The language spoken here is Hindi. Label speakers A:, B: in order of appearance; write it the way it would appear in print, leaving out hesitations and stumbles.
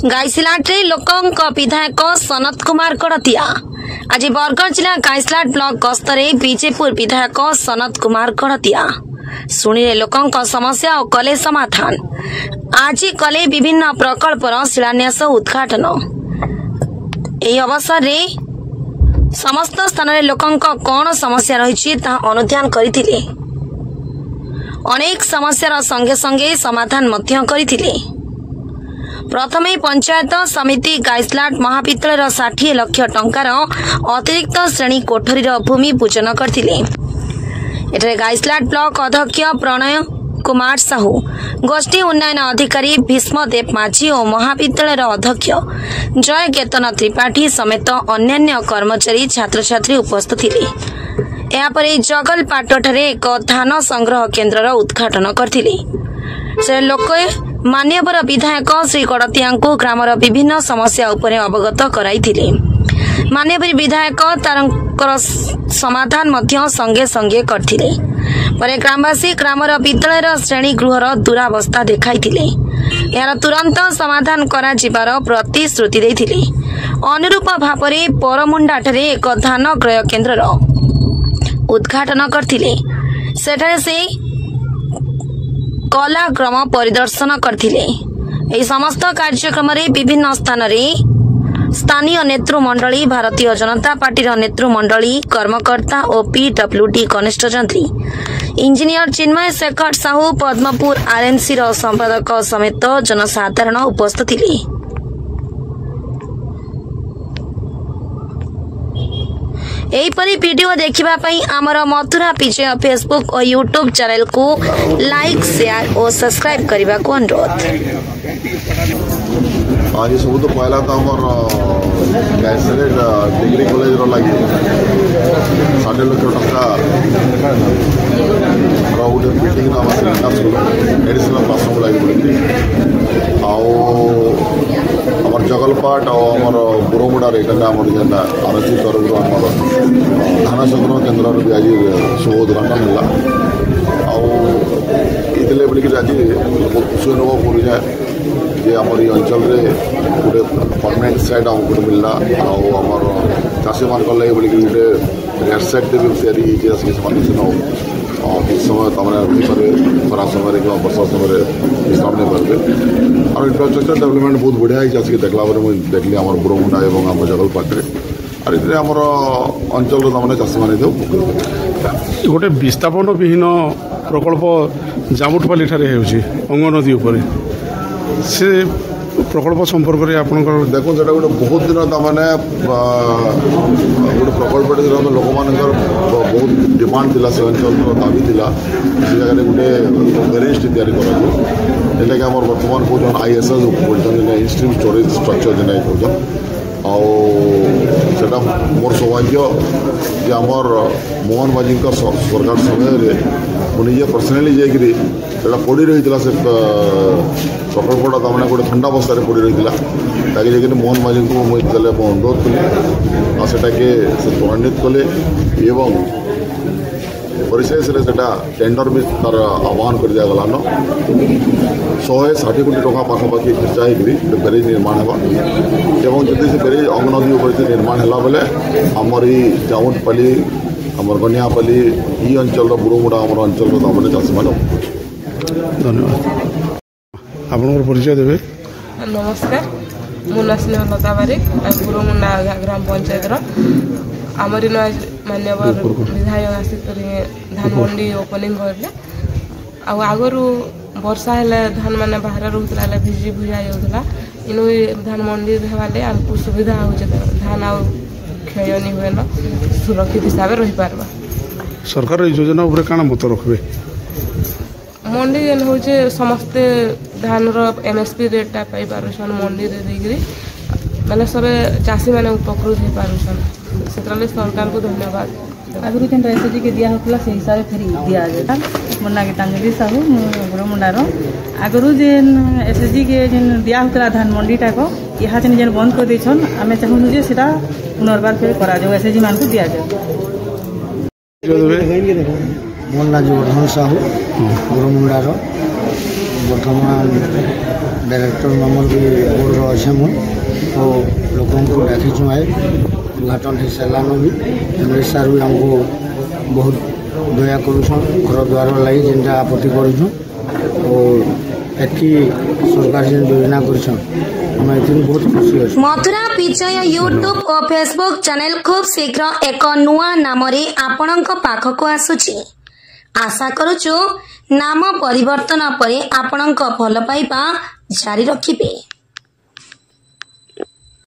A: गाइसलाट लोकों विधायक सनत कुमार कड़तिया आज बरगढ़ जिला गाइसलाट ब्लॉक गस्तरे बीजेपुर विधायक सनत कुमार कड़तिया शुणिले लोकों समस्या और कले समाधान। आज कले विभिन्न प्रकल्पर शिलान्यास उद्घाटन। एही अवसर रे समस्त स्थान रे लोकों कौन समस्या रही अनुध्यान करथिले। अनेक समस्यार संगे संगे समाधान मध्य करथिले। प्रथमे पंचायत समिति गाइसलाट महाविद्यालय 60 लाख टंकार अतिरिक्त श्रेणी कोठरी भूमि पूजन करथिले। एठारे गाइसलाट ब्लॉक अध्यक्ष प्रणय कुमार साहू, गोष्ठी उन्नयन अधिकारी भीष्मदेव माझी और महाविद्यालय अध्यक्ष जय केतन त्रिपाठी समेत अन्यान्य कर्मचारी छात्र छात्री उपस्थित थिले। यापर जगलपाटठारे एक धान संग्रह केन्द्र उद्घाटन करथिले। से लोक मान्यवर विधायक श्री कड़तिया ग्रामर विभिन्न समस्या उपरे अवगत कराइथिले। मान्यवर विधायक तारंकर समाधान मध्य संगे संगे करथिले। परे ग्रामवासी ग्रामर विद्यालय श्रेणी गृहर दुरावस्था देखाइथिले। यार तुरंत समाधान करा जिबार प्रतिश्रुति देथिले। अनुरूप भावरे परमुंडाठारे एक धान क्रय केन्द्र उद्घाटन करथिले। सेठारे से कलाग्राम परिदर्शन करथिले। एही समस्त कार्यक्रम रे विभिन्न स्थान रे स्थानीय नेतृमंडली, भारतीय जनता पार्टी नेतृमंडली, कर्मकर्ता और पीडब्ल्यूडी कनिष्ठ जंत्री इंजीनियर चिन्मय शेखर साहू, पद्मपुर आरएमसी संपादक समेत जनसाधारण उपस्थित थिले। एहीपरी वीडियो देखिबा पई आमर मथुरा विजय फेसबुक और यूट्यूब चैनल को लाइक, शेयर और सब्सक्राइब करने को अनुरोध।
B: आज सब तो पहला तो आमर गाइसलाट डिग्री कॉलेज लगे 60 लाख टंका गोटे बिल्डिंग एडिशनल क्लासरूम लगे आमर जगलपाट और आमर बुरमुडार आमर आरसी तरफ आमर धान संग्रह केन्द्र भी आज शुभ उद्घाटन है। आइले बोलिक आज बहुत खुशी अनुभव कर जाए जे आमर ये अंचल गोटे परमानेंट साइड आमको मिलला आमर चाषी मान लगे बोलिक गोटे रेड साइड भी तैयारी किस समय तमें खरा समय वर्षा समय विश्राम नहीं पारे और इंफ्रास्ट्रक्चर डेवलपमेंट बहुत बढ़िया है। देखला मुझे देखली आम बुरमुंडा और आम जगलपाटे और ये आमर अंचल तमें चाषी मैंने
C: गोटे विस्थापन विहीन प्रकल्प जामुटपाली अंग नदी उपर से प्रकल्प संपर्क में आप
B: देखो जो गोटे बहुत दिन तमाने गोटे प्रकल्प लोक मान बहुत डिमांड थी से अंचल दाबी थी से जगह गोटे गैरेज तैयारी कर बर्तमान कौन ISS इंस्ट्रीम स्टोरेज स्ट्रक्चर जेना कौन आटा मोर सौभाग्य जे आमर मोहन बाजी सरकार समय मुझे पर्सनाली जाकि पड़ी रही से प्रकल्पटा तमाने गोटे ठंडा अवस्था पड़ी रही ताकि मोहन बाजी को मुझे अनुरोध कली आटाके त्वरान्वित कले एवं परिशेष टेंडर भी तार आह्वान कर दिगलान 160 कोटी टका पाखापाखि खर्चा हो ब्यारेज निर्माण होगा एवं जब से ब्यारेज अंग नदी उपर निर्माण है बेले आमर ये जामुटपाली आमर गनियापाली ये अंचल बुरमुंडा आम अंचल तमाने चाषी मान
C: धन्यवाद। आपन परिचय देवे।
D: नमस्कार, मो ना स्नेह लता बारिक बुरमुंडा ग्राम पंचायत आमर मान्यवर विधायक आसिक धान मंडी ओपनिंग करले आगरू वर्षा हेले धान माने बाहर रोला भिजी भुजा जाऊला इनु धान मंडी रहवाले आमको सुविधा हो धान आ क्षय नहीं हुए ना सुरक्षित हिसाब से रही पारबा।
C: सरकार योजना उपरे काना मत रखबे
D: मंडी जेन होचे समस्ते धान रो MSP रेटा पाई पारुछन मंडी रे देगरी माने सबे चाषी माने उपकृत हो पारुछन से सरकार को धन्यवाद।
E: आगुरी जेन एसएचजी के दिया होता से हिसाब से फिर दिया जाए मुन्ना गीतांजलि साहू बुरमुंडार आगुरी जेन एसएचजी के जेन दिया होता धान मंडीटा को यहाँ जेन बंद कर देछन आमे चाहूँ जे सेटा पुनर्बार फिर करा जाओ एसएचजी मान को दिया जाए।
F: मुन्ना जो साहू बुरमुंडार बर्तमान डायरेक्टर नंबर भी बोर्ड अच्छे मुझे तो लोक डाकी आए उद्घाटन हो सारान भी एमएलए सार भी आमको बहुत दया करुछन घर द्वार लगी जेनटा आपत्ति करुछन और एति सरकार जेन योजना करुछन हम एति बहुत खुशी अछि।
A: मथुरा पिचय यूट्यूब और फेसबुक चैनल खूब शीघ्र एक नुआ नाम आपणक पाखक आसुची। आशा करुचु नाम परिवर्तन पर आपणक भल पाइबा जारी रखिबे।